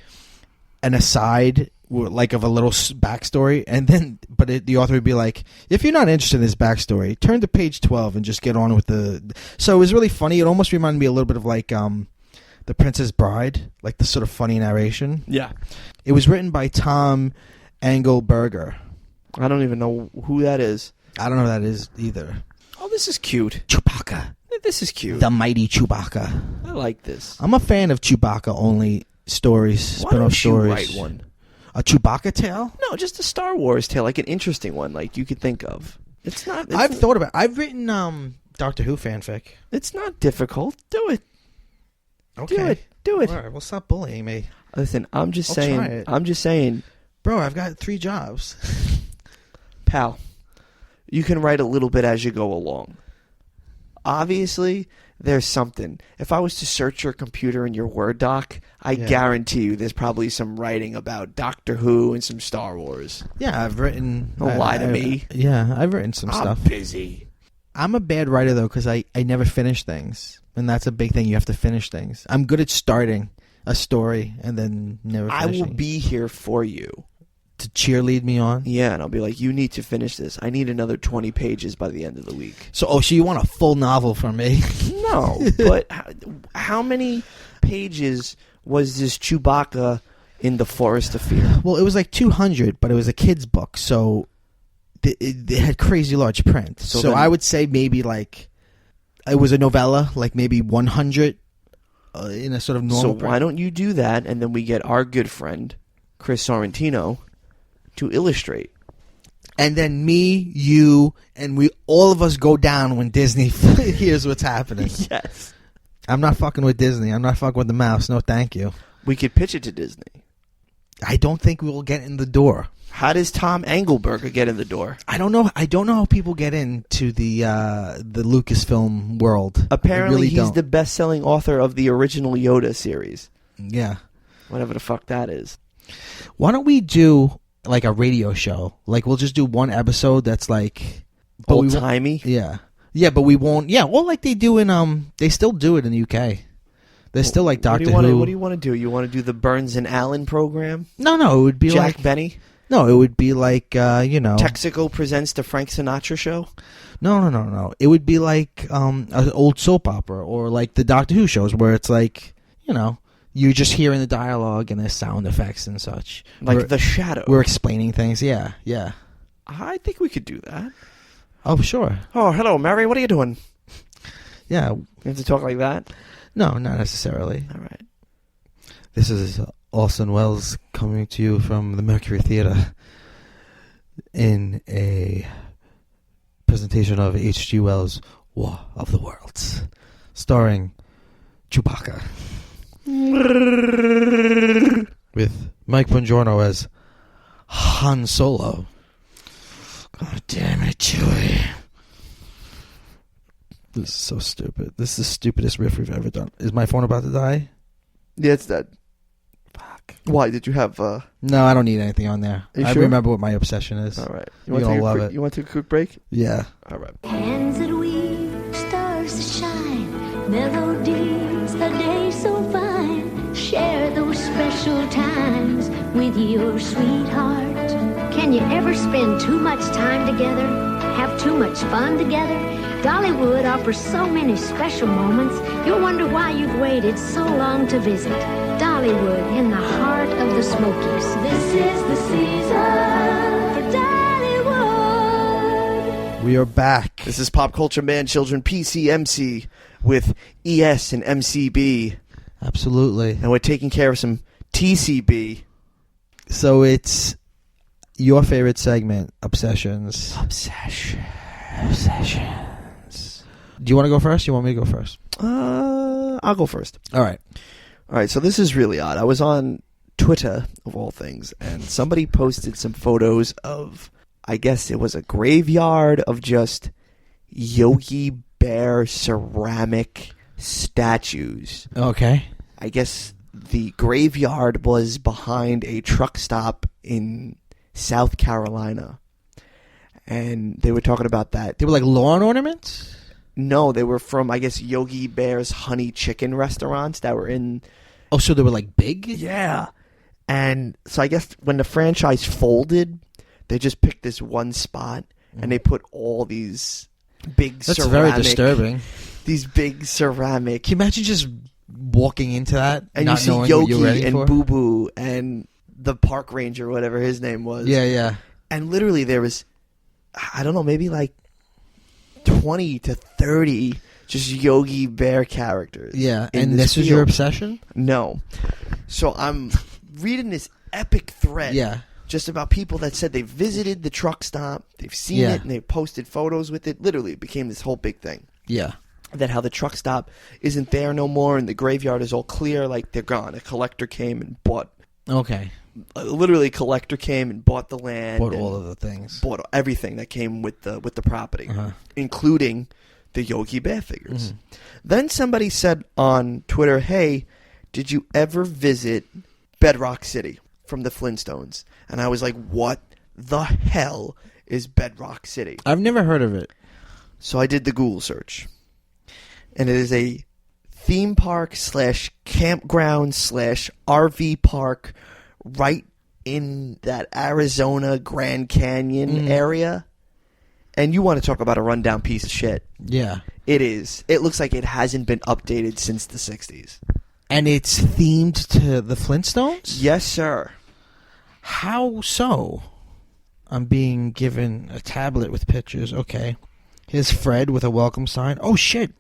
an aside, like, of a little backstory, and then, the author would be like, if you're not interested in this backstory, turn to page 12 and just get on with the... So it was really funny. It almost reminded me a little bit of, like, The Princess Bride, like the sort of funny narration. Yeah. It was written by Tom Engelberger. I don't even know who that is. I don't know who that is either. Oh, this is cute. Chewbacca. This is cute. The Mighty Chewbacca. I like this. I'm a fan of Chewbacca-only stories, Why spin-off don't you stories. write one? A Chewbacca tale? No, just a Star Wars tale, like an interesting one, like you could think of. It's not. I've thought about it. I've written Doctor Who fanfic. It's not difficult. Do it. Okay. Do it. Do it. All right, well, stop bullying me. Listen, I'm just I'll saying. try it. I'm just saying, Bro, I've got 3 jobs. pal. You can write a little bit as you go along. Obviously, there's something. If I was to search your computer in your Word doc, I guarantee you there's probably some writing about Doctor Who and some Star Wars. Yeah, I've written... Don't lie to me. Yeah, I've written some I'm stuff. busy. I'm a bad writer, though, because I never finish things. And that's a big thing. You have to finish things. I'm good at starting a story and then never finishing. I will be here for you. To cheerlead me on? Yeah, and I'll be like, you need to finish this. I need another 20 pages by the end of the week. So you want a full novel from me? No, but how many pages was this Chewbacca in the Forest of Fear? Well, it was like 200, but it was a kid's book, so it had crazy large print. So then, I would say maybe like it was a novella, like maybe 100 in a sort of normal So print. why don't you do that, and then we get our good friend, Chris Sorrentino, to illustrate. And then me, you, and all of us go down when Disney hears what's happening. Yes. I'm not fucking with Disney. I'm not fucking with the mouse. No, thank you. We could pitch it to Disney. I don't think we will get in the door. How does Tom Engelberger get in the door? I don't know. I don't know how people get into the Lucasfilm world. Apparently, really he's don't. the best-selling author of the original Yoda series. Yeah. Whatever the fuck that is. Why don't we do like a radio show? Like we'll just do one episode that's like Old-timey? Yeah. Yeah, but we won't. Yeah, well, like they do in they still do it in the UK. They're still like Doctor Who. What do you want to do? You want to do the Burns and Allen program? No, it would be Jack like Benny? No, it would be like Texaco presents the Frank Sinatra show? No. It would be like an old soap opera or like the Doctor Who shows where it's like, you're just hearing the dialogue and there's sound effects and such. Like The Shadow. We're explaining things. Yeah. I think we could do that. Oh, sure. Oh, hello, Mary. What are you doing? Yeah. You have to talk like that? No, not necessarily. All right. This is Orson Welles coming to you from the Mercury Theater in a presentation of H.G. Wells' War of the Worlds, starring Chewbacca, with Mike Bongiorno as Han Solo. God damn it, Chewie. This is so stupid. This is the stupidest riff we've ever done. Is my phone about to die? Yeah, it's dead. Fuck. Why? Did you have... No, I don't need anything on there. You I sure? remember what my obsession is. All right. You're gonna love it. You want to take a quick break? Yeah. All right. Hands that weave, stars that shine, melodies, a day so fine. Share those special times with your sweetheart. Can you ever spend too much time together? Have too much fun together? Dollywood offers so many special moments, you'll wonder why you've waited so long to visit. Dollywood, in the heart of the Smokies. This is the season for Dollywood. We are back. This is Pop Culture Man Children PCMC with ES and MCB. Absolutely. And we're taking care of some TCB. So it's your favorite segment, Obsessions. Obsessions. Do you want to go first? You want me to go first? I'll go first. All right. All right, so this is really odd. I was on Twitter, of all things, and somebody posted some photos of, I guess it was a graveyard of just Yogi Bear ceramic statues. Okay. I guess the graveyard was behind a truck stop in South Carolina. And they were talking about that. They were like lawn ornaments? No, they were from, I guess, Yogi Bear's honey chicken restaurants that were in... Oh, so they were like big? Yeah. And so I guess when the franchise folded, they just picked this one spot and they put all these big That's ceramic... very disturbing. These big ceramic... Can you imagine just walking into that and not you see knowing Yogi what you're ready and for? Boo Boo and the park ranger, whatever his name was. Yeah, yeah. And literally there was, I don't know, maybe like 20 to 30 just Yogi Bear characters. Yeah, in and this is your field. obsession? No. So I'm reading this epic thread Yeah. just about people that said they visited the truck stop, they've seen Yeah. it, and they posted photos with it. Literally, it became this whole big thing. Yeah. That how the truck stop isn't there no more and the graveyard is all clear, like they're gone. A collector came and bought... Okay. Literally, a collector came and bought the land. Bought and all of the things. bought everything that came with the property, Uh-huh. including the Yogi Bear figures. Mm-hmm. Then somebody said on Twitter, "Hey, did you ever visit Bedrock City from the Flintstones?" And I was like, "What the hell is Bedrock City?" I've never heard of it. So I did the Google search, and it is a theme park / campground / RV park right in that Arizona Grand Canyon area. And you want to talk about a rundown piece of shit. Yeah. It is. It looks like it hasn't been updated since the 60s. And it's themed to the Flintstones? Yes, sir. How so? I'm being given a tablet with pictures. Okay. Here's Fred with a welcome sign. Oh, shit.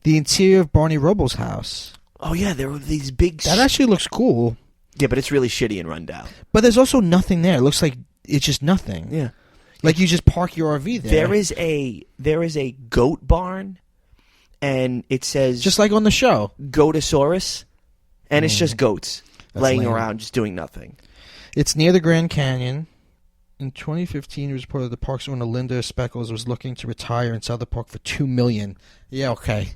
The interior of Barney Rubble's house. Oh, yeah, there were these big... That actually looks cool. Yeah, but it's really shitty and rundown. But there's also nothing there. It looks like it's just nothing. Yeah. Like you just park your RV there. There is a goat barn, and it says... Just like on the show. Goatosaurus, and it's just goats That's laying lame. around just doing nothing. It's near the Grand Canyon. In 2015, it was reported the park's owner Linda Speckles was looking to retire and sell the park for $2 million. Yeah, okay.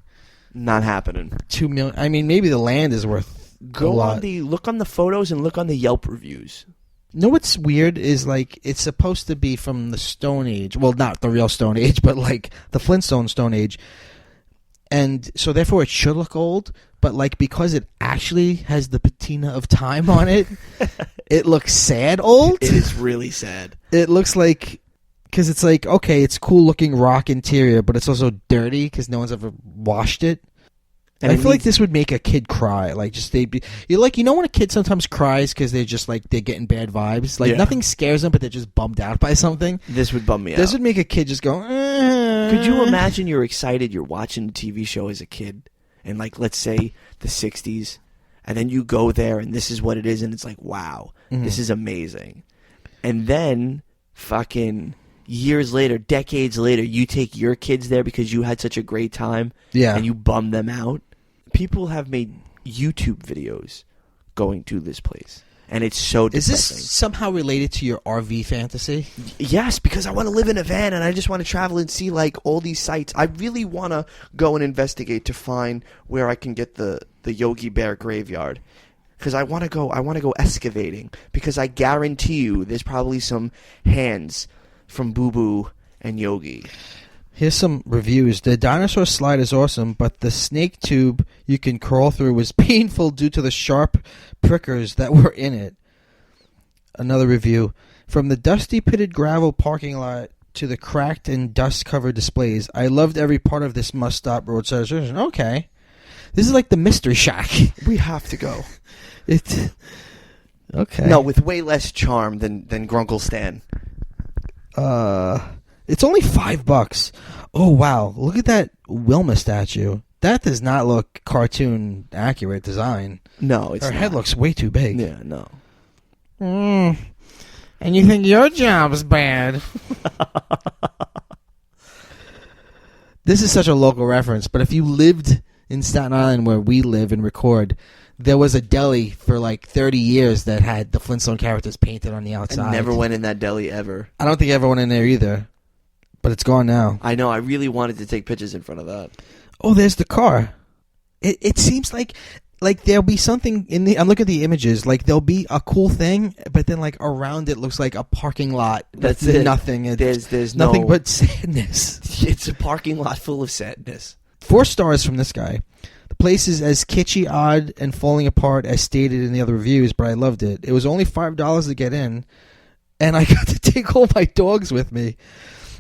Not happening. $2 million. I mean, maybe the land is worth a Go lot. look on the photos and look on the Yelp reviews. You know what's weird is, like, it's supposed to be from the Stone Age. Well, not the real Stone Age, but, like, the Flintstone Stone Age. And so, therefore, it should look old. But, like, because it actually has the patina of time on it, it looks sad old. It is really sad. It looks like... Because it's like, okay, it's cool-looking rock interior, but it's also dirty because no one's ever washed it. And I it feel like needs- this would make a kid cry. Like, just you know when a kid sometimes cries because they're just like they're getting bad vibes. Like Yeah. nothing scares them, but they're just bummed out by something. This would bum me out. This would make a kid just go. Could you imagine you're excited, you're watching a TV show as a kid, and like, let's say the 60s, and then you go there and this is what it is, and it's like, wow, this is amazing. And then fucking years later, decades later, you take your kids there because you had such a great time, and you bum them out. People have made YouTube videos going to this place. And it's so depressing. Is this somehow related to your RV fantasy? Yes, because I want to live in a van and I just want to travel and see like all these sites. I really want to go and investigate to find where I can get the Yogi Bear graveyard. Because I want to go excavating. Because I guarantee you there's probably some hands from Boo Boo and Yogi. Here's some reviews. The dinosaur slide is awesome, but the snake tube you can crawl through was painful due to the sharp prickers that were in it. Another review. From the dusty pitted gravel parking lot to the cracked and dust-covered displays, I loved every part of this must-stop roadside attraction. Okay. This is like the Mystery Shack. We have to go. Okay. No, with way less charm than Grunkle Stan. It's only $5. Oh, wow. Look at that Wilma statue. That does not look cartoon accurate design. No, it's Her not. head looks way too big. Yeah, no. And you think your job's bad. This is such a local reference, but if you lived in Staten Island where we live and record, there was a deli for like 30 years that had the Flintstone characters painted on the outside. I never went in that deli ever. I don't think I ever went in there either. But it's gone now. I know. I really wanted to take pictures in front of that. Oh, there's the car. It seems like there'll be something in the... I'm looking at the images. Like, there'll be a cool thing, but then, like, around it looks like a parking lot. That's it. Nothing. There's nothing but sadness. It's a parking lot full of sadness. 4 stars from this guy. The place is as kitschy, odd, and falling apart as stated in the other reviews, but I loved it. It was only $5 to get in, and I got to take all my dogs with me.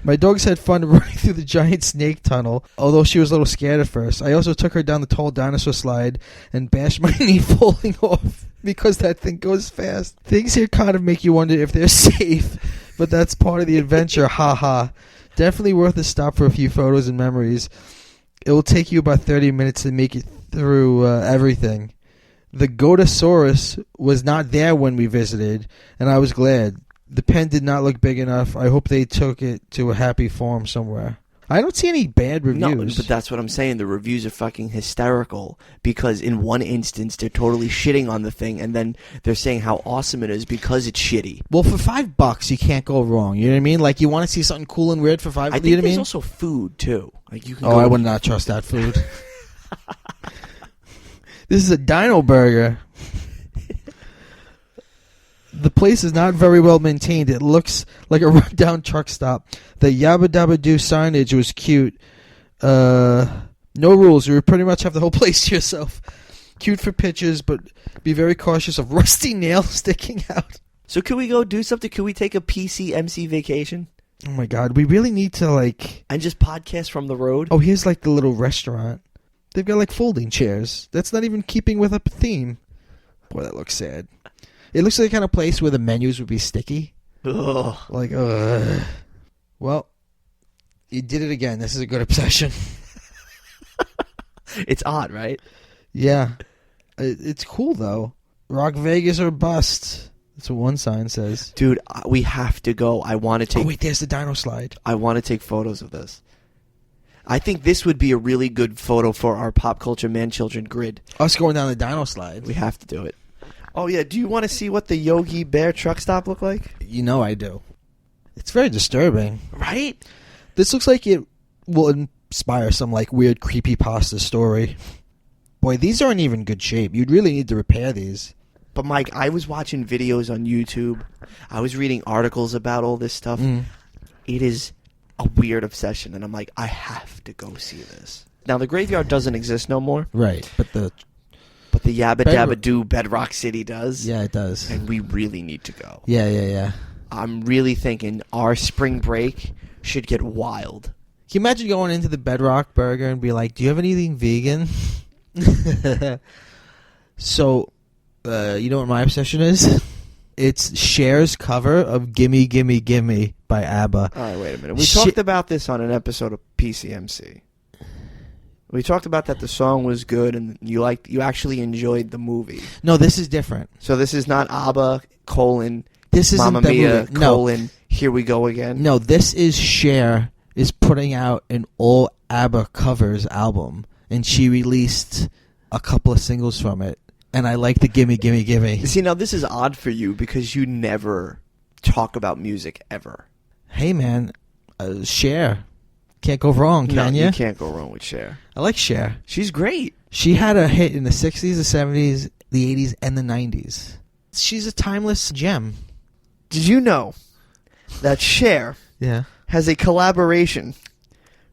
My dogs had fun running through the giant snake tunnel, although she was a little scared at first. I also took her down the tall dinosaur slide and bashed my knee falling off because that thing goes fast. Things here kind of make you wonder if they're safe, but that's part of the adventure, haha. Definitely worth a stop for a few photos and memories. It will take you about 30 minutes to make it through everything. The Gotosaurus was not there when we visited, and I was glad. The pen did not look big enough. I hope they took it to a happy farm somewhere. I don't see any bad reviews. No, but that's what I'm saying. The reviews are fucking hysterical because in one instance they're totally shitting on the thing, and then they're saying how awesome it is because it's shitty. Well, for $5, you can't go wrong. You know what I mean? Like, you want to see something cool and weird for $5. I think you know what I there's mean? also food too. Like you can. I would not trust that food. This is a dino burger. The place is not very well maintained. It looks like a rundown truck stop. The Yabba Dabba Doo signage was cute. No rules. You would pretty much have the whole place to yourself. Cute for pictures, but be very cautious of rusty nails sticking out. So can we go do something? Can we take a PCMC vacation? Oh my god, we really need to like... And just podcast from the road? Oh, here's like the little restaurant. They've got like folding chairs. That's not even keeping with a theme. Boy, that looks sad. It looks like the kind of place where the menus would be sticky. Ugh. Like, ugh. Well, you did it again. This is a good obsession. It's odd, right? Yeah. It's cool, though. Rock Vegas or bust. That's what one sign says. Dude, we have to go. I want to take... Oh, wait, there's the dino slide. I want to take photos of this. I think this would be a really good photo for our Pop Culture Man-Children grid. Us going down the dino slide. We have to do it. Oh, yeah. Do you want to see what the Yogi Bear truck stop look like? You know I do. It's very disturbing. Right? This looks like it will inspire some, like, weird creepypasta story. Boy, these aren't even good shape. You'd really need to repair these. But, Mike, I was watching videos on YouTube. I was reading articles about all this stuff. It is a weird obsession, and I'm like, I have to go see this. Now, the graveyard doesn't exist no more. Right, but the Yabba Dabba Doo Bedrock City does. Yeah, it does. And we really need to go. Yeah. I'm really thinking our spring break should get wild. Can you imagine going into the Bedrock Burger and be like, do you have anything vegan? So, you know what my obsession is? It's Cher's cover of "Gimme Gimme Gimme" by ABBA. All right, wait a minute. We talked about this on an episode of PCMC. We talked about that the song was good and you actually enjoyed the movie. No, this is different. So this is not ABBA, This isn't Mamma the Mia, movie. Here We Go Again. No, this is Cher is putting out an all ABBA covers album, and she released a couple of singles from it, and I like the "Gimme Gimme Gimme." See, now this is odd for you because you never talk about music ever. Hey, man, Cher. Can't go wrong, can No, you? you can't go wrong with Cher. I like Cher. She's great. She had a hit in the 60s, the 70s, the 80s, and the 90s. She's a timeless gem. Did you know that Cher Yeah. has a collaboration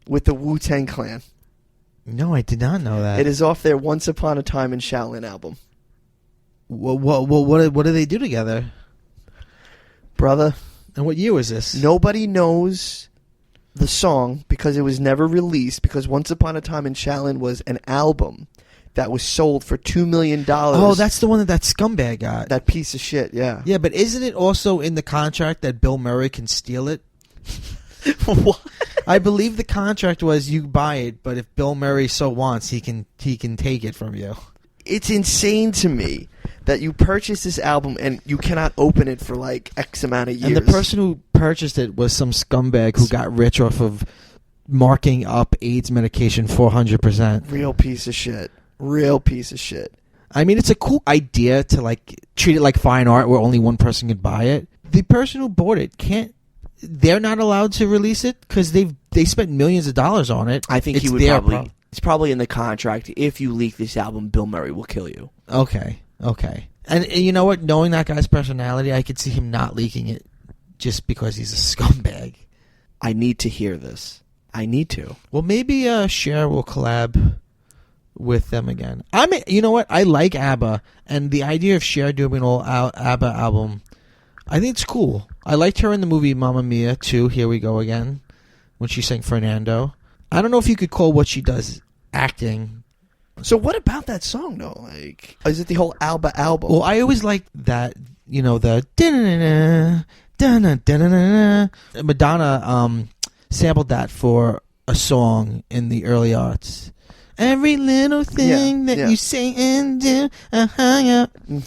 with the Wu-Tang Clan? No, I did not know that. It is off their Once Upon a Time in Shaolin album. What do they do together? Brother, And what year was this? nobody knows the song because it was never released, because Once Upon a Time in Shaolin was an album that was sold for $2 million. Oh, that's the one that scumbag got. that piece of shit, yeah. Yeah, but isn't it also in the contract that Bill Murray can steal it? What? I believe the contract was you buy it, but if Bill Murray so wants, he can take it from you. It's insane to me that you purchase this album and you cannot open it for like X amount of years. And the person who purchased it was some scumbag who got rich off of marking up AIDS medication 400%. Real piece of shit. Real piece of shit. I mean, it's a cool idea to like treat it like fine art where only one person could buy it. The person who bought it they're not allowed to release it because they spent millions of dollars on it. I think It's he would their probably... It's probably in the contract. If you leak this album, Bill Murray will kill you. Okay. And you know what? Knowing that guy's personality, I could see him not leaking it just because he's a scumbag. I need to hear this. I need to. Well, maybe Cher will collab with them again. You know what? I like ABBA, and the idea of Cher doing an all ABBA album, I think it's cool. I liked her in the movie Mamma Mia too. Here We Go Again, when she sang Fernando. I don't know if you could call what she does acting. So what about that song, though? Like, is it the whole ABBA album? Well, I always liked that, the da-na-na-na, da-na-na-na-na. Madonna sampled that for a song in the early aughts. Every little thing that you say and do, yeah.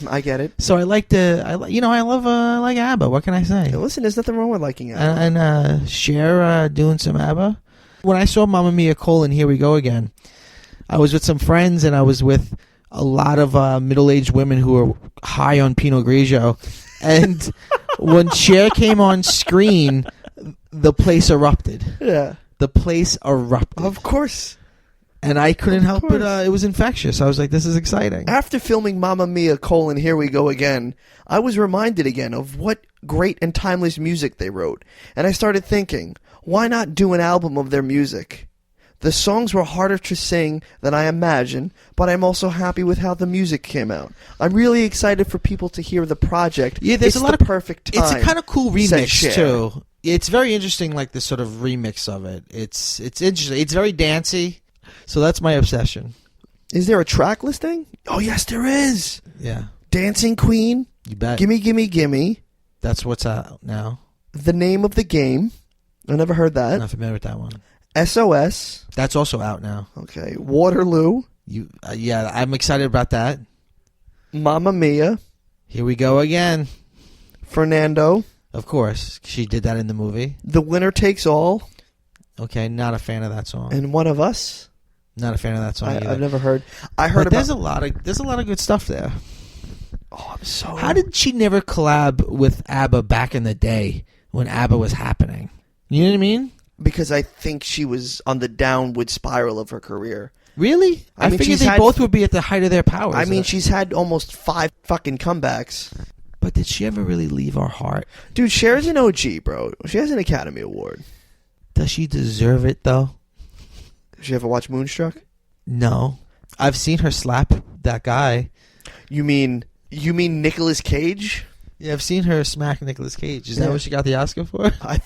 I get it. So I like I like ABBA. What can I say? Hey, listen, there's nothing wrong with liking ABBA. And Cher doing some ABBA. When I saw Mamma Mia, Here We Go Again, I was with some friends and I was with a lot of middle-aged women who were high on Pinot Grigio. And when Cher came on screen, the place erupted. Yeah. The place erupted. Of course. And I couldn't help it. It was infectious. I was like, this is exciting. After filming Mamma Mia, Here We Go Again, I was reminded again of what great and timeless music they wrote. And I started thinking, why not do an album of their music? The songs were harder to sing than I imagined, but I'm also happy with how the music came out. I'm really excited for people to hear the project. Yeah, there's it's a lot the of perfect time. It's a kind of cool said remix Cher. too. It's very interesting, like the sort of remix of it. It's interesting. It's very dancey. So that's my obsession. Is there a track listing? Oh, yes, there is. Yeah. Dancing Queen. You bet. Gimme, Gimme, Gimme. That's what's out now. The Name of the Game. I never heard that. I'm not familiar with that one. SOS. That's also out now. Okay. Waterloo. Yeah, I'm excited about that. Mamma Mia. Here We Go Again. Fernando. Of course. She did that in the movie. The Winner Takes All. Okay, not a fan of that song. And One of Us. Not a fan of that song either. I've never heard. I heard but about... there's a lot of good stuff there. Oh, I'm so... How did she never collab with ABBA back in the day when ABBA was happening? You know what I mean? Because I think she was on the downward spiral of her career. Really? I mean, figured she's they both would be at the height of their powers. I mean, she's had almost 5 fucking comebacks. But did she ever really leave our heart? Dude, Cher's an OG, bro. She has an Academy Award. Does she deserve it, though? Did you ever watch Moonstruck? No. I've seen her slap that guy. You mean Nicolas Cage? Yeah, I've seen her smack Nicolas Cage. Is that what she got the Oscar for? I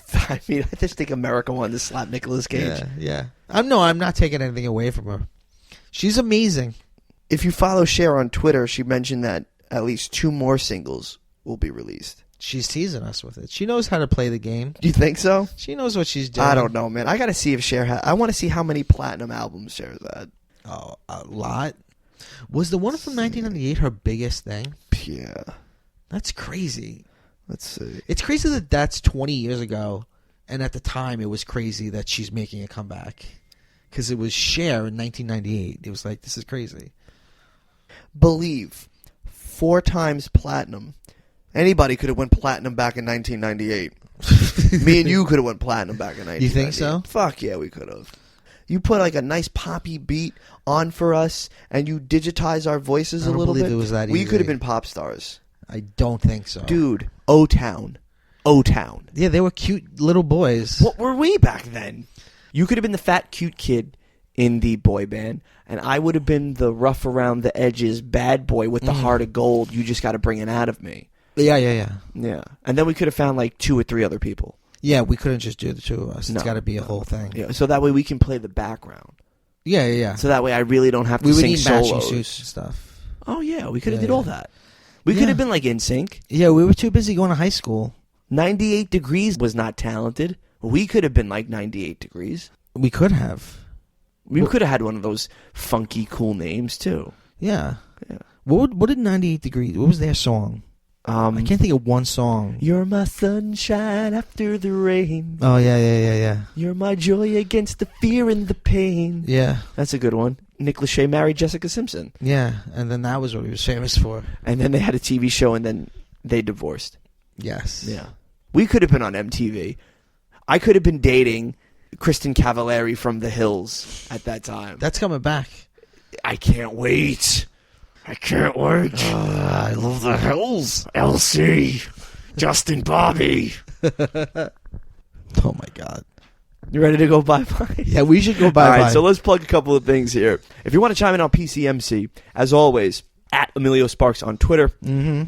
mean, I just think America wanted to slap Nicolas Cage. Yeah. I'm not taking anything away from her. She's amazing. If you follow Cher on Twitter, she mentioned that at least 2 more singles will be released. She's teasing us with it. She knows how to play the game. Do you think so? She knows what she's doing. I don't know, man. I got to see if Cher I want to see how many platinum albums Cher's had. Oh, a lot. Was the one from 1998 her biggest thing? Yeah. That's crazy. Let's see. It's crazy that that's 20 years ago, and at the time it was crazy that she's making a comeback. Because it was Cher in 1998. It was like, this is crazy. Believe. 4 times platinum. Anybody could have went platinum back in 1998. Me and you could have went platinum back in 1998. You think so? Fuck yeah, we could have. You put like a nice poppy beat on for us, and you digitize our voices a little bit. It was that we easy. could have been pop stars. I don't think so. Dude, O-Town. O-Town. Yeah, they were cute little boys. What were we back then? You could have been the fat, cute kid in the boy band, and I would have been the rough around the edges bad boy with the heart of gold. You just got to bring it out of me. Yeah. Yeah. And then we could have found like 2 or 3 other people. Yeah, we couldn't just do the two of us. No, It's got to be a whole thing. Yeah. So that way we can play the background. Yeah. So that way I really don't have to We would sing need matching solos. suits and stuff. Oh yeah, we could have Yeah, did all yeah. that. We could have been like NSYNC. Yeah, we were too busy going to high school. 98 Degrees was not talented. We could have been like 98 Degrees. We could have. We could have had one of those funky, cool names too. Yeah. Yeah. What did 98 Degrees? What was their song? I can't think of one song. You're my sunshine after the rain. Oh yeah. You're my joy against the fear and the pain. Yeah. That's a good one. Nick Lachey married Jessica Simpson. Yeah, and then that was what he was famous for. And then they had a TV show, and then they divorced. Yes. Yeah. We could have been on MTV. I could have been dating Kristen Cavallari from The Hills at that time. That's coming back. I can't wait. I can't wait. I love The Hills. Elsie. Justin Bobby. Oh my God. You ready to go bye-bye? Yeah, we should go bye-bye. All right, so let's plug a couple of things here. If you want to chime in on PCMC, as always, at Emilio Sparks on Twitter,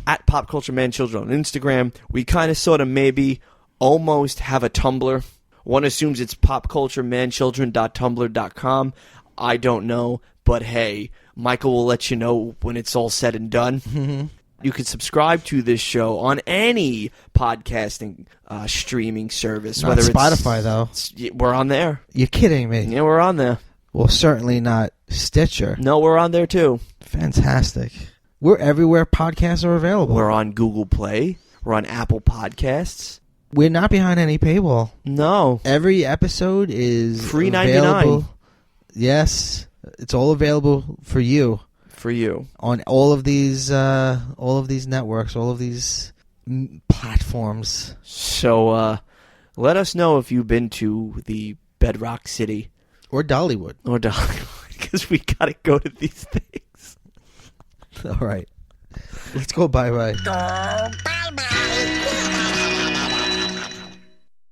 at Pop Culture Man Children on Instagram. We kind of, sort of, maybe, almost have a Tumblr. One assumes it's popculturemanchildren.tumblr.com. I don't know, but hey, Michael will let you know when it's all said and done. You can subscribe to this show on any podcasting streaming service. Not whether Spotify, though. We're on there. You're kidding me. Yeah, we're on there. Well, certainly not Stitcher. No, we're on there too. Fantastic. We're everywhere podcasts are available. We're on Google Play. We're on Apple Podcasts. We're not behind any paywall. No. Every episode is Free available. 99. Yes, it's all available for you For you. on all of these networks, all of these platforms. So let us know if you've been to the Bedrock City. Or Dollywood. Or Dollywood, because we got to go to these things. All right. Let's go bye-bye.